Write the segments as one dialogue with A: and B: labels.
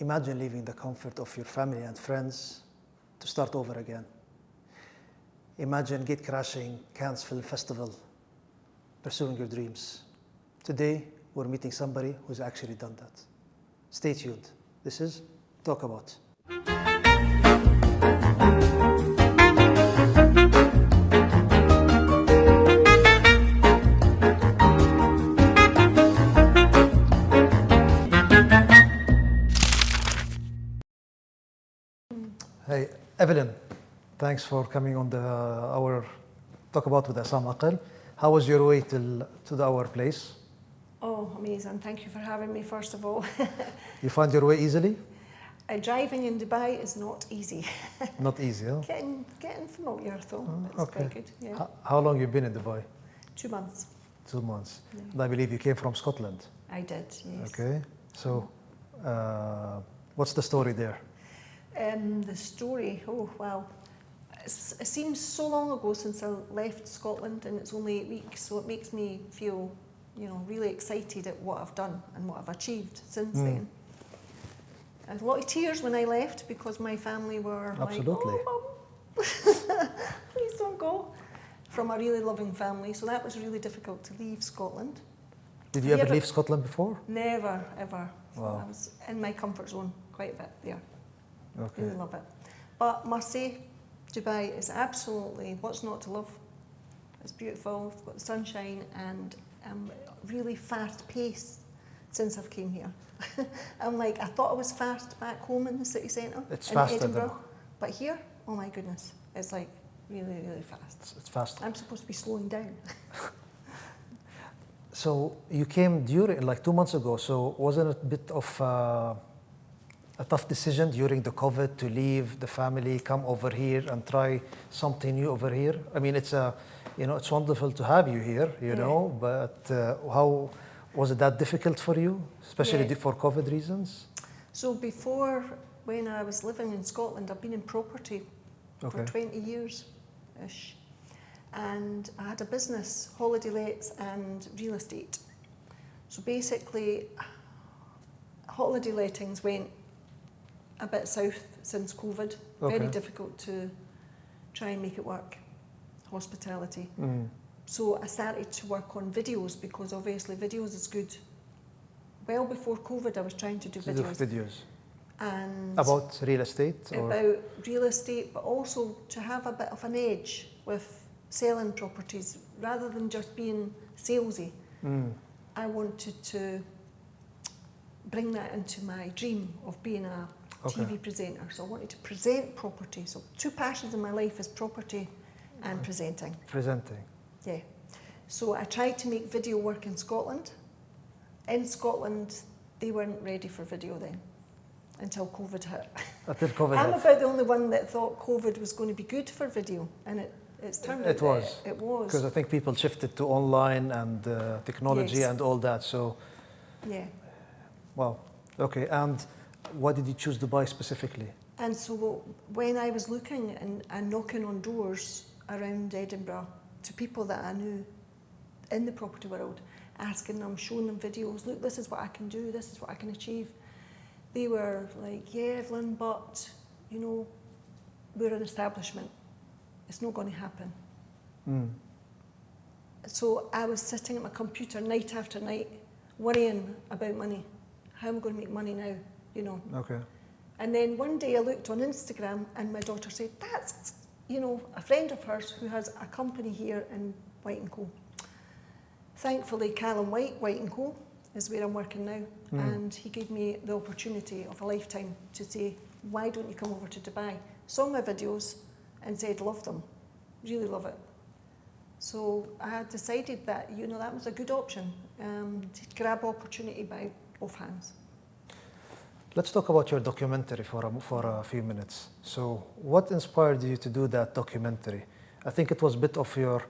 A: Imagine leaving the comfort of your family and friends to start over again. Imagine gate crashing, Cannes Film Festival, pursuing your dreams. Today, we're meeting somebody who's actually done that. Stay tuned. This is Talkabout. Hey, Evelyn, thanks for coming on our Talkabout with Issam Akel. How was your way to our place?
B: Oh, amazing. Thank you for having me, first of all.
A: You found your way easily?
B: Driving in Dubai is not easy.
A: Not easy, huh?
B: Getting familiar, though. It's
A: Okay.
B: quite good. Yeah.
A: How long you been in Dubai?
B: 2 months.
A: 2 months.
B: Yeah.
A: And I believe you came from Scotland.
B: I did, yes.
A: Okay. So, what's the story there?
B: The story, oh, wow. It seems so long ago since I left Scotland, and it's only 8 weeks, so it makes me feel, really excited at what I've done and what I've achieved since then. I had a lot of tears when I left because my family were
A: Absolutely.
B: like, "Oh, Mum, please don't go." From a really loving family, so that was really difficult to leave Scotland.
A: Did you ever leave Scotland before?
B: Never, ever.
A: Wow.
B: I was in my comfort zone quite a bit there.
A: Okay.
B: Really love it. But must say, Dubai is absolutely what's not to love. It's beautiful, it's got the sunshine, and really fast paced since I've came here. I thought I was fast back home in the city centre
A: It's
B: in
A: faster
B: Edinburgh, but here, oh my goodness, it's like really, really fast.
A: It's faster.
B: I'm supposed to be slowing down.
A: So you came during, 2 months ago, so wasn't it a bit of a tough decision during the COVID to leave the family, come over here and try something new over here? I mean, it's it's wonderful to have you here, know, but how was it that difficult for you, especially for COVID reasons?
B: So before, when I was living in Scotland, I've been in property for 20 years-ish. And I had a business, holiday lets and real estate. So basically, holiday lettings went a bit south since COVID. Very difficult to try and make it work, hospitality. So I started to work on videos because obviously videos is good. Well before COVID, I was trying to do videos. And
A: about real estate?
B: About real estate, but also to have a bit of an edge with selling properties rather than just being salesy. I wanted to bring that into my dream of being a TV presenter. So I wanted to present property. So 2 passions in my life is property and presenting.
A: Presenting.
B: Yeah. So I tried to make video work in Scotland. In Scotland, they weren't ready for video then until COVID hit.
A: Until COVID
B: I'm
A: hit.
B: about the only one that thought COVID was going to be good for video, and it's turned out
A: it was.
B: It was.
A: Because I think people shifted to online and technology and all that. So,
B: yeah.
A: Wow. Okay. And why did you choose Dubai specifically?
B: And so when I was looking and knocking on doors around Edinburgh to people that I knew in the property world, asking them, showing them videos, look, this is what I can do, this is what I can achieve. They were like, yeah, Evelyn, but, we're an establishment. It's not going to happen. So I was sitting at my computer night after night, worrying about money. How am I going to make money now,
A: Okay.
B: And then one day I looked on Instagram and my daughter said, that's, a friend of hers who has a company here in White & Co. Thankfully, Callum White & Co. is where I'm working now. And he gave me the opportunity of a lifetime to say, why don't you come over to Dubai? Saw my videos and said, love them, really love it. So I had decided that, that was a good option, to grab opportunity by both hands.
A: Let's talk about your documentary for a few minutes. So what inspired you to do that documentary? I think it was a bit of your,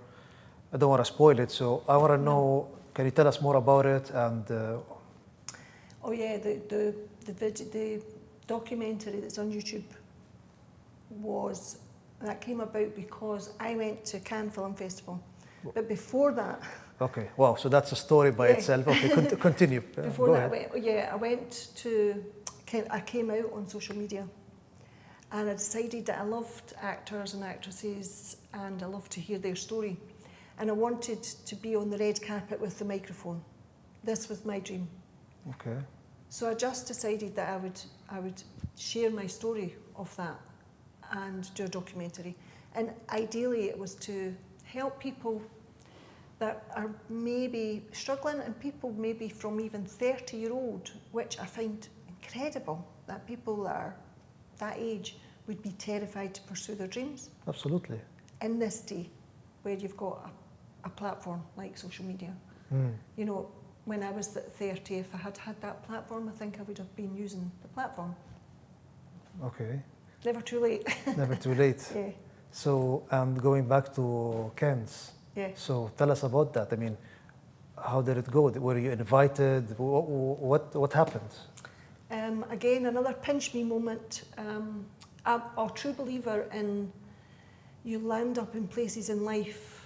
A: I don't want to spoil it, so I want to know, can you tell us more about it? And
B: oh yeah, the documentary that's on YouTube came about because I went to Cannes Film Festival. But before that...
A: Okay, wow, so that's a story by itself. Okay, continue.
B: Before that, I went to I came out on social media, and I decided that I loved actors and actresses, and I loved to hear their story. And I wanted to be on the red carpet with the microphone. This was my dream.
A: Okay.
B: So I just decided that I would share my story of that and do a documentary. And ideally it was to help people that are maybe struggling, and people maybe from even 30-year-old, which I find incredible that people that are that age would be terrified to pursue their dreams.
A: Absolutely.
B: In this day where you've got a platform like social media. You know, when I was 30, if I had had that platform, I think I would have been using the platform.
A: Okay.
B: Never too late.
A: Never too late.
B: Yeah.
A: So, and going back to Ken's.
B: Yeah.
A: So tell us about that. I mean, how did it go? Were you invited? What happened?
B: Again, another pinch me moment. I'm a true believer in you land up in places in life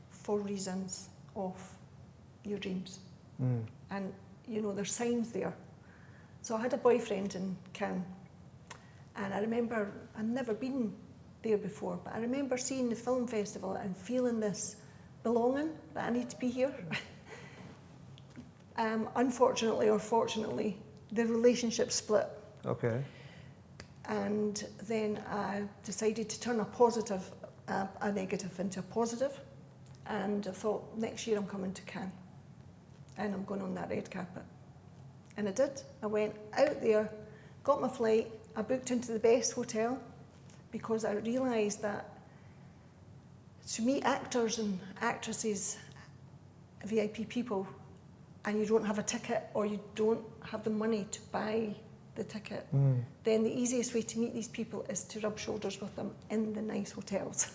B: for reasons of your dreams. And, you know, there's signs there. So I had a boyfriend in Cannes, and I remember, I'd never been there before, but I remember seeing the film festival and feeling this belonging, that I need to be here. Unfortunately or fortunately, the relationship split.
A: Okay.
B: And then I decided to turn a negative into a positive. And I thought, next year I'm coming to Cannes and I'm going on that red carpet. And I did. I went out there, got my flight, I booked into the best hotel because I realised that to meet actors and actresses, VIP people, and you don't have a ticket or you don't have the money to buy the ticket, then the easiest way to meet these people is to rub shoulders with them in the nice hotels.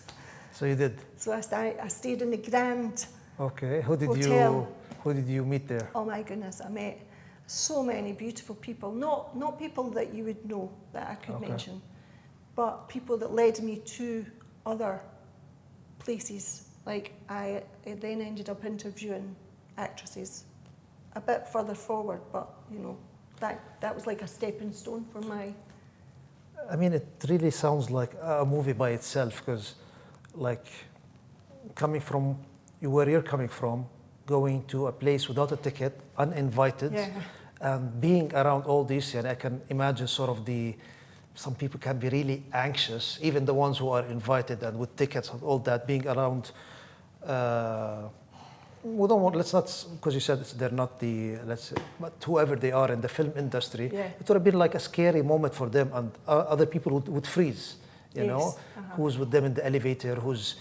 A: So you did.
B: So I stayed in the Grand
A: Okay.
B: Hotel.
A: Who did you meet there?
B: Oh my goodness, I met so many beautiful people. Not people that you would know that I could mention, but people that led me to other places. Like I then ended up interviewing actresses a bit further forward, but you know, that was like a stepping stone for my...
A: I mean, it really sounds like a movie by itself, because like coming from where you're coming from, going to a place without a ticket, uninvited, and being around all this, and I can imagine sort of some people can be really anxious, even the ones who are invited and with tickets and all that, being around, let's not, because you said they're not let's say, but whoever they are in the film industry, it would have been like a scary moment for them, and other people would freeze, you know, who's with them in the elevator, who's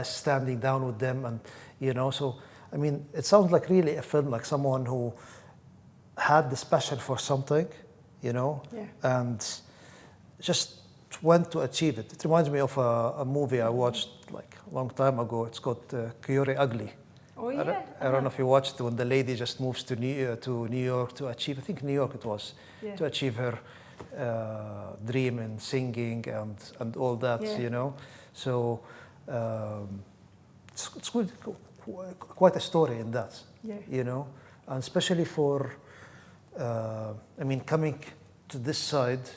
A: standing down with them, and, you know, so, I mean, it sounds like really a film, like someone who had this passion for something, you know, and just went to achieve it. It reminds me of a movie I watched like a long time ago. It's called Coyote Ugly.
B: Oh yeah.
A: I don't know if you watched it, when the lady just moves to New York to achieve, I think New York it was, to achieve her dream in singing and all that, you know. So it's good, quite a story in that, you know, and especially for, I mean, coming to this side,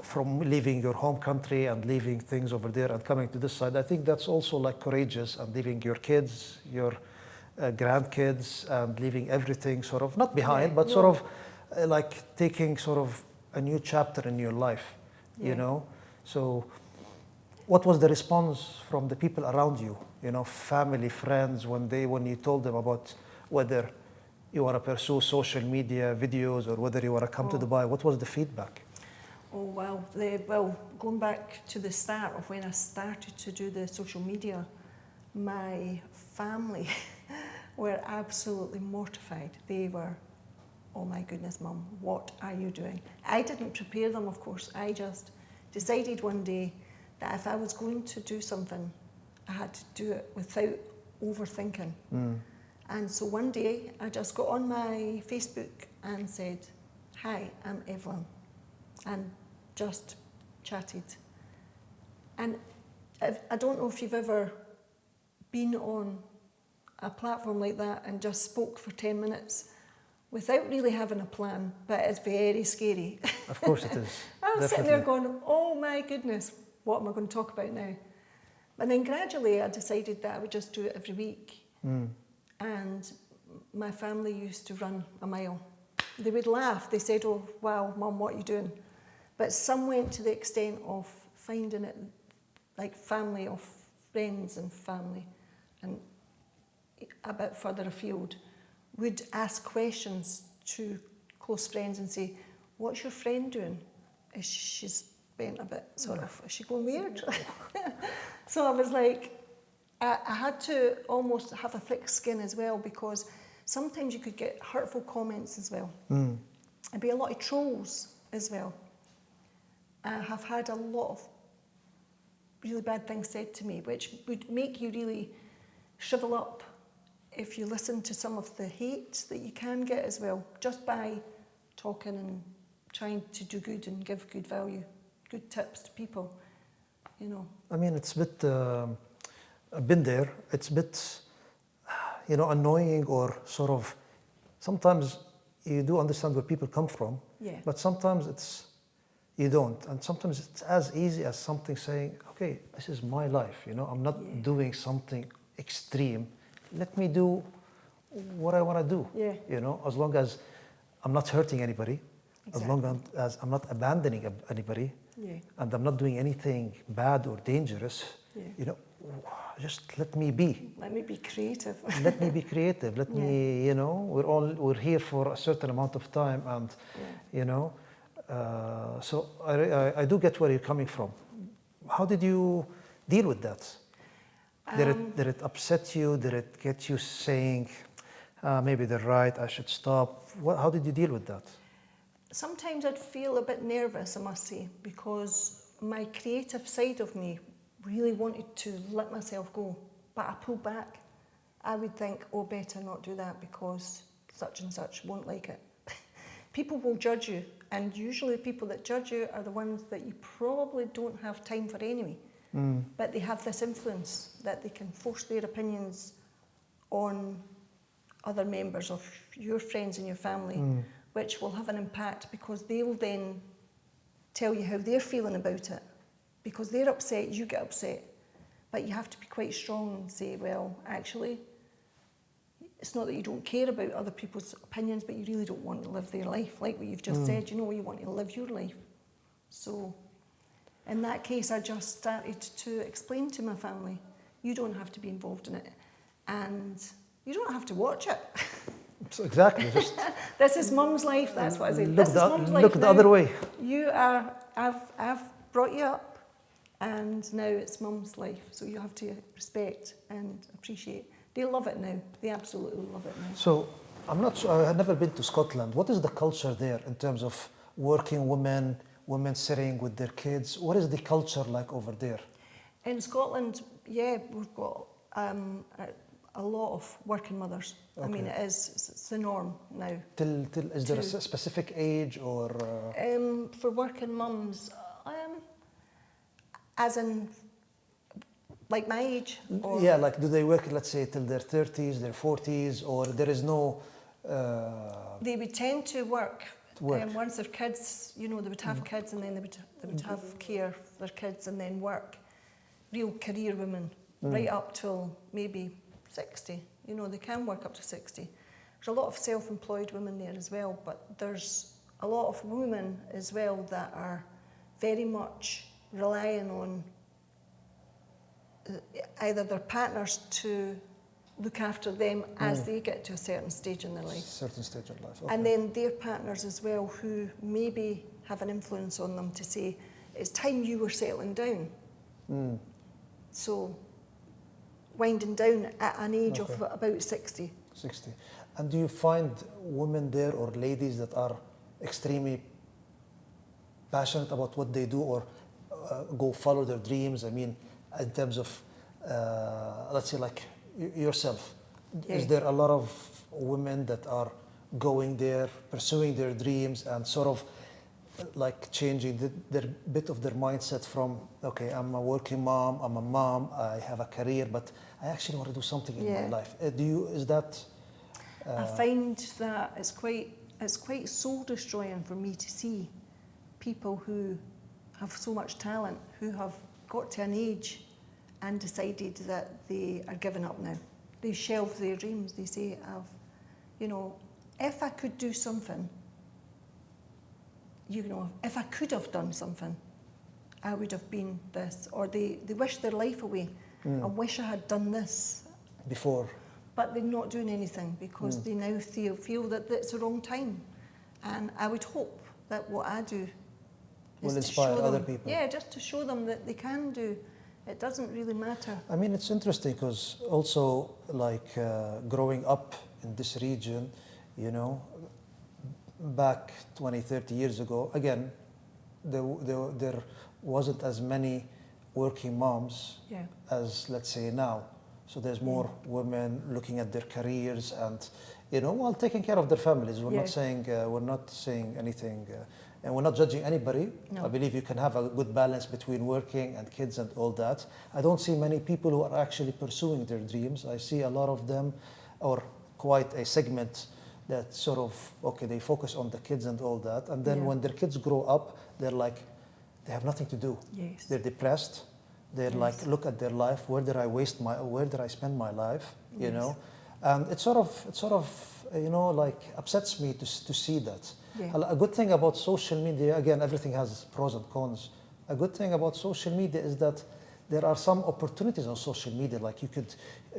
A: from leaving your home country and leaving things over there and coming to this side, I think that's also like courageous, and leaving your kids, your grandkids, and leaving everything sort of, not behind, but sort of like taking sort of a new chapter in your life, you know. So what was the response from the people around you, you know, family, friends, when you told them about whether you want to pursue social media videos or whether you want to come to Dubai? What was the feedback?
B: Oh, well, going back to the start of when I started to do the social media, my family were absolutely mortified. They were, oh my goodness, Mum, what are you doing? I didn't prepare them, of course. I just decided one day that if I was going to do something, I had to do it without overthinking. And so one day I just got on my Facebook and said, "Hi, I'm Evelyn," and just chatted. And I don't know if you've ever been on a platform like that and just spoke for 10 minutes without really having a plan, but it's very scary.
A: Of course it is.
B: I was sitting
A: Definitely.
B: there going, oh my goodness, what am I going to talk about now? And then gradually I decided that I would just do it every week. And my family used to run a mile. They would laugh. They said, oh, wow, Mum, what are you doing? But some went to the extent of finding it like family of friends and family, and a bit further afield, would ask questions to close friends and say, what's your friend doing? Is she's bent a bit sort of, is she going weird? So I was like, I had to almost have a thick skin as well, because sometimes you could get hurtful comments as well. There'd be a lot of trolls as well. I have had a lot of really bad things said to me, which would make you really shrivel up if you listen to some of the hate that you can get as well, just by talking and trying to do good and give good value, good tips to people, you know.
A: I mean, it's a bit, I've been there, it's a bit, you know, annoying, or sort of, sometimes you do understand where people come from, but sometimes you don't. And sometimes it's as easy as something saying, okay, this is my life, you know, I'm not doing something extreme. Let me do what I want to do, you know, as long as I'm not hurting anybody, as long as I'm not abandoning anybody, and I'm not doing anything bad or dangerous, you know, just let me be.
B: Let me be creative.
A: Let me be creative. Let me, you know, we're here for a certain amount of time, and, you know, so I do get where you're coming from. How did you deal with that? Did it upset you? Did it get you saying, maybe they're right, I should stop? How did you deal with that?
B: Sometimes I'd feel a bit nervous, I must say, because my creative side of me really wanted to let myself go, but I pulled back. I would think, oh, better not do that because such and such won't like it. People will judge you, and usually the people that judge you are the ones that you probably don't have time for anyway. But they have this influence that they can force their opinions on other members of your friends and your family, which will have an impact, because they will then tell you how they're feeling about it. Because they're upset, you get upset. But you have to be quite strong and say, well, actually, it's not that you don't care about other people's opinions, but you really don't want to live their life. Like what you've just said, you know, you want to live your life. So in that case, I just started to explain to my family, you don't have to be involved in it. And you don't have to watch it.
A: So exactly. Just
B: this is Mum's life, that's what I say. This is Mum's life.
A: Look the other way.
B: I've brought you up, and now it's Mum's life. So you have to respect and appreciate. They love it now. They absolutely love it now.
A: So I'm not sure, I've never been to Scotland. What is the culture there in terms of working women sitting with their kids? What is the culture like over there?
B: In Scotland, we've got a lot of working mothers. Okay. I mean, it's the norm now.
A: Is there a specific age or?
B: For working mums, as in, like my age? Or
A: yeah, like do they work, let's say, till their 30s, their 40s, or there is no?
B: They would tend to work. Once their kids, you know, they would have kids, and then they would have care for their kids, and then work. Real career women, right up till maybe 60. You know, they can work up to 60. There's a lot of self-employed women there as well, but there's a lot of women as well that are very much relying on either their partners to look after them as they get to a certain stage in their life.
A: Certain stage in life. Okay.
B: And then their partners as well, who maybe have an influence on them to say, it's time you were settling down. So winding down at an age of about 60.
A: 60. And do you find women there or ladies that are extremely passionate about what they do, or go follow their dreams? I mean, in terms of, let's say like yourself, is there a lot of women that are going there, pursuing their dreams, and sort of like changing their bit of their mindset from, okay, I'm a working mom, I'm a mom, I have a career, but I actually want to do something in my life. Is that
B: I find that it's quite soul destroying for me to see people who have so much talent, who have got to an age and decided that they are giving up now. They shelve their dreams. They say, if I could do something, if I could have done something, I would have been this. Or they wish their life away. I wish I had done this
A: before.
B: But they're not doing anything because they now feel that it's the wrong time. And I would hope that what I do
A: will inspire other people.
B: Yeah, just to show them that they can do. It doesn't really matter.
A: I mean, it's interesting because also, like, growing up in this region, back 20, 30 years ago, again, there wasn't as many working moms as, let's say, now. So there's more women looking at their careers and, while taking care of their families. We're not saying anything, and we're not judging anybody. No. I believe you can have a good balance between working and kids and all that. I don't see many people who are actually pursuing their dreams. I see a lot of them, or quite a segment that sort of, they focus on the kids and all that. And then when their kids grow up, they're like, they have nothing to do.
B: Yes.
A: They're depressed. They're like, look at their life. Where did I spend my life? And it sort of, like upsets me to see that. Yeah. A good thing about social media, again, everything has pros and cons. A good thing about social media is that there are some opportunities on social media. Like you could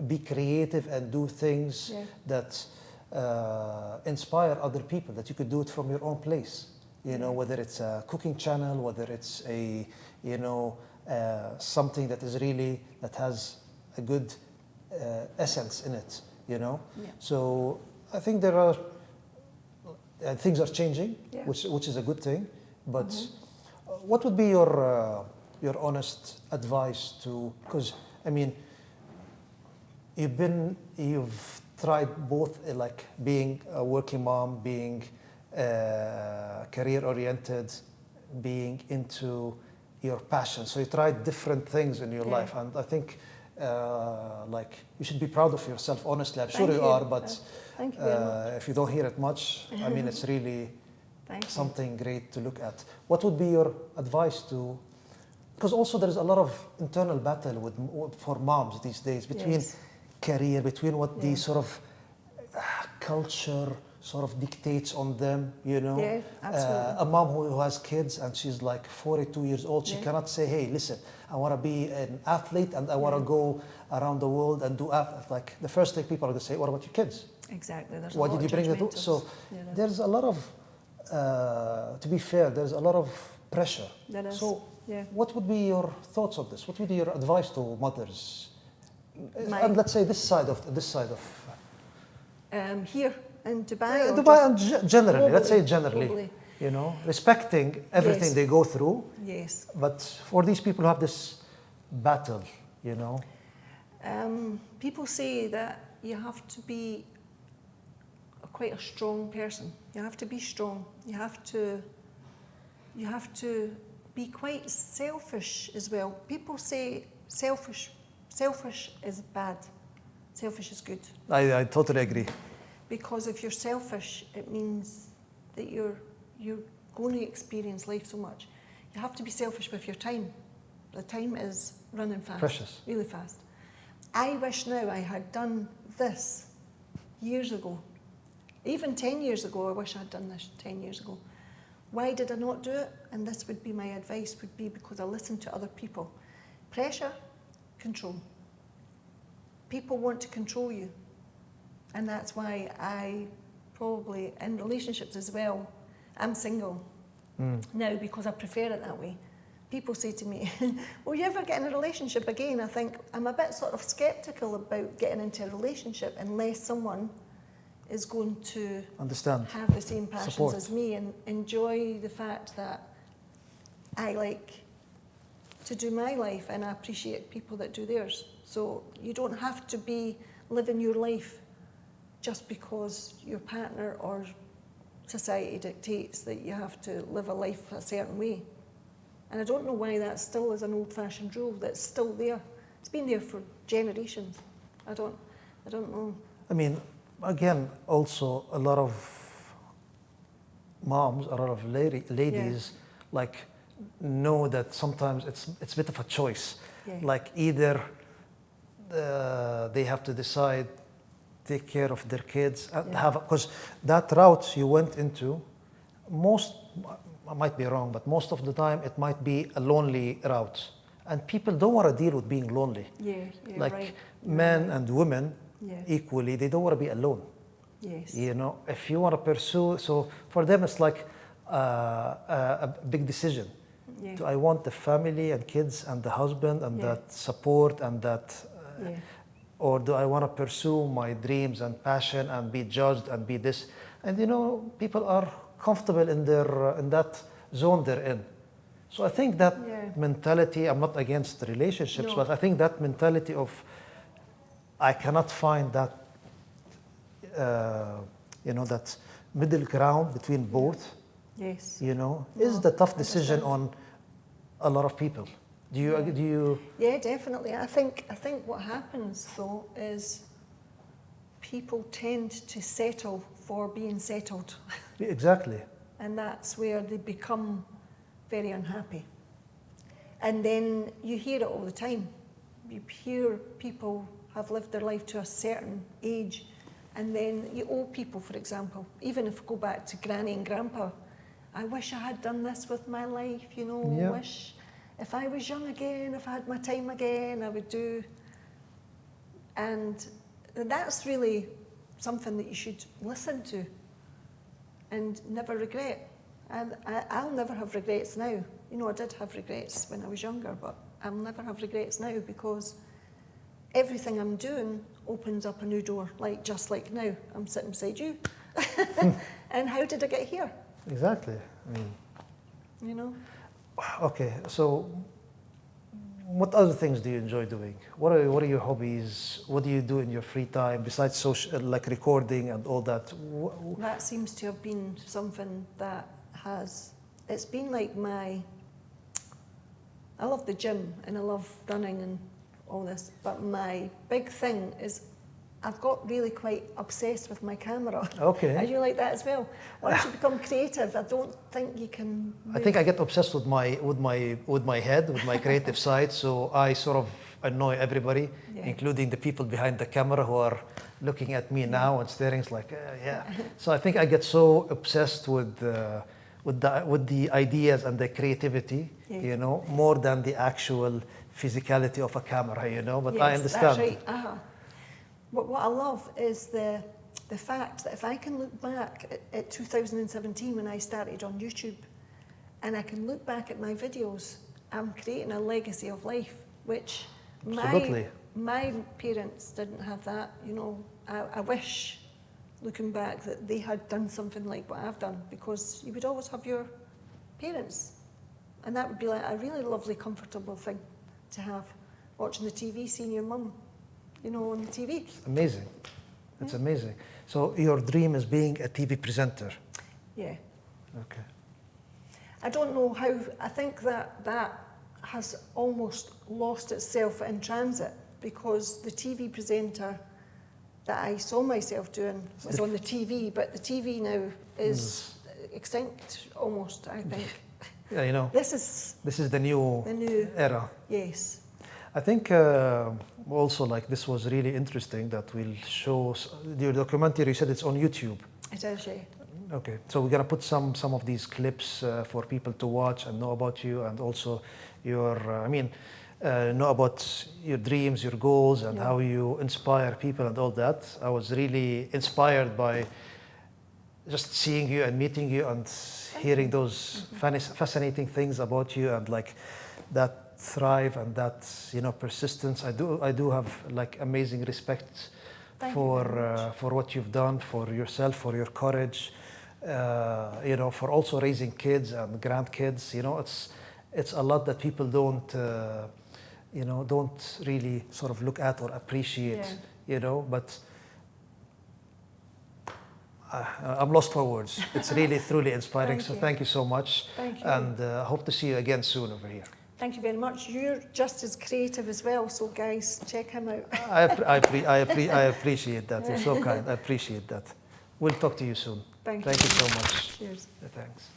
A: be creative and do things that inspire other people. That you could do it from your own place. Whether it's a cooking channel, whether it's a, something that has a good essence in it, So I think there are things are changing, which is a good thing. But what would be your honest advice to? Because I mean, you've tried both, like being a working mom, being career oriented, being into your passion. So you tried different things in your life, and I think like you should be proud of yourself. Honestly, I'm sure you are, but
B: thank you very much.
A: If you don't hear it much, I mean, it's really something great to look at. What would be your advice to? Because also there is a lot of internal battle for moms these days between career, between what the sort of culture sort of dictates on them,
B: Yeah, absolutely.
A: A mom who has kids and she's like 42 years old, she cannot say, hey, listen, I want to be an athlete and I want to go around the world and do like the first thing people are going to say, what about your kids?
B: Exactly. There's
A: Why did you bring them to? So there's a lot of, to be fair, there's a lot of pressure.
B: There is.
A: So what would be your thoughts on this? What would be your advice to mothers? And let's say this side of
B: here in Dubai.
A: Dubai and generally,
B: globally,
A: let's say generally, respecting everything they go through.
B: Yes.
A: But for these people who have this battle,
B: people say that you have to be quite a strong person. You have to be strong. You have to be quite selfish as well. People say selfish is bad. Selfish is good.
A: I totally agree.
B: Because if you're selfish, it means that you're going to experience life so much. You have to be selfish with your time. The time is running fast.
A: Precious.
B: Really fast. I wish now I had done this years ago. Even 10 years ago, I wish I had done this 10 years ago. Why did I not do it? And this would be my advice, would be because I listened to other people. Pressure, control. People want to control you. And that's why I probably, in relationships as well, I'm single now because I prefer it that way. People say to me, will you ever get in a relationship again? I think I'm a bit sort of sceptical about getting into a relationship unless someone is going to have the same passions as me and enjoy the fact that I like to do my life and I appreciate people that do theirs. So you don't have to be living your life just because your partner or society dictates that you have to live a life a certain way. And I don't know why that still is an old-fashioned rule that's still there. It's been there for generations. I don't know.
A: I mean, again, also a lot of moms, a lot of ladies, like know that sometimes it's a bit of a choice.
B: Yeah.
A: Like either they have to decide, take care of their kids, and because that route you went into, I might be wrong, but most of the time it might be a lonely route, and people don't want to deal with being lonely.
B: Like right.
A: Men and women equally, they don't want to be alone.
B: Yes.
A: You know, if you want to pursue, so for them it's like a big decision.
B: Yeah.
A: Do I want the family and kids and the husband and that support and that, or do I want to pursue my dreams and passion and be judged and be this? And you know, people are comfortable in that zone they're in. So I think that mentality, I'm not against relationships, but I think that mentality of I cannot find that, you know, that middle ground between both, you know, is the tough decision on a lot of people. Do you?
B: Yeah, definitely. I think what happens though is people tend to settle for being settled.
A: Exactly.
B: And that's where they become very unhappy. And then you hear it all the time. You hear people have lived their life to a certain age, and then you old people, for example, even if we go back to Granny and Grandpa, I wish I had done this with my life, you know, wish if I was young again, if I had my time again, I would do. And that's really something that you should listen to and never regret. And I'll never have regrets now. You know, I did have regrets when I was younger, but I'll never have regrets now because everything I'm doing opens up a new door, like just like now, I'm sitting beside you. And how did I get here?
A: Exactly. I mean,
B: you know?
A: Okay, so what other things do you enjoy doing? What are your hobbies? What do you do in your free time besides social, like recording and all that?
B: That seems to have been something that it's been like I love the gym and I love running and all this, but my big thing is I've got really quite obsessed with my camera.
A: Okay.
B: Are you like that as well? Once you become creative, I don't think you can move.
A: I think I get obsessed with my head, with my creative side, so I sort of annoy everybody, including the people behind the camera who are looking at me now and staring. It's like, So I think I get so obsessed with the ideas and the creativity, you know, more than the actual physicality of a camera, you know. But
B: yes,
A: I understand.
B: That's right. What I love is the fact that if I can look back at 2017 when I started on YouTube, and I can look back at my videos, I'm creating a legacy of life, which my parents didn't have that. You know, I wish, looking back, that they had done something like what I've done, because you would always have your parents, and that would be like a really lovely, comfortable thing to have, watching the TV, seeing your mum, you know, on the TV.
A: It's amazing. It's amazing. So your dream is being a TV presenter?
B: Yeah.
A: Okay.
B: I don't know how, I think that has almost lost itself in transit, because the TV presenter that I saw myself doing was on the TV, but the TV now is extinct almost, I think.
A: Yeah, you know.
B: This
A: is the new era.
B: Yes.
A: I think also like this was really interesting that we'll show your documentary. You said it's on YouTube.
B: It is, yeah.
A: Okay, so we're gonna put some of these clips for people to watch and know about you, and also your, know about your dreams, your goals, and how you inspire people and all that. I was really inspired by just seeing you and meeting you and hearing those fascinating things about you, and like that thrive and that, you know, persistence. I do have like amazing respect for what you've done, for yourself, for your courage, you know, for also raising kids and grandkids. You know, it's a lot that people don't really sort of look at or appreciate. You know, but I'm lost for words. It's really truly inspiring. Thank you so much.
B: Thank you.
A: And hope to see you again soon over here.
B: Thank you very much. You're just as creative as well, so guys, check him out.
A: I appreciate that. You're so kind. I appreciate that. We'll talk to you soon.
B: Thank you
A: Thank you so much.
B: Cheers.
A: Thanks.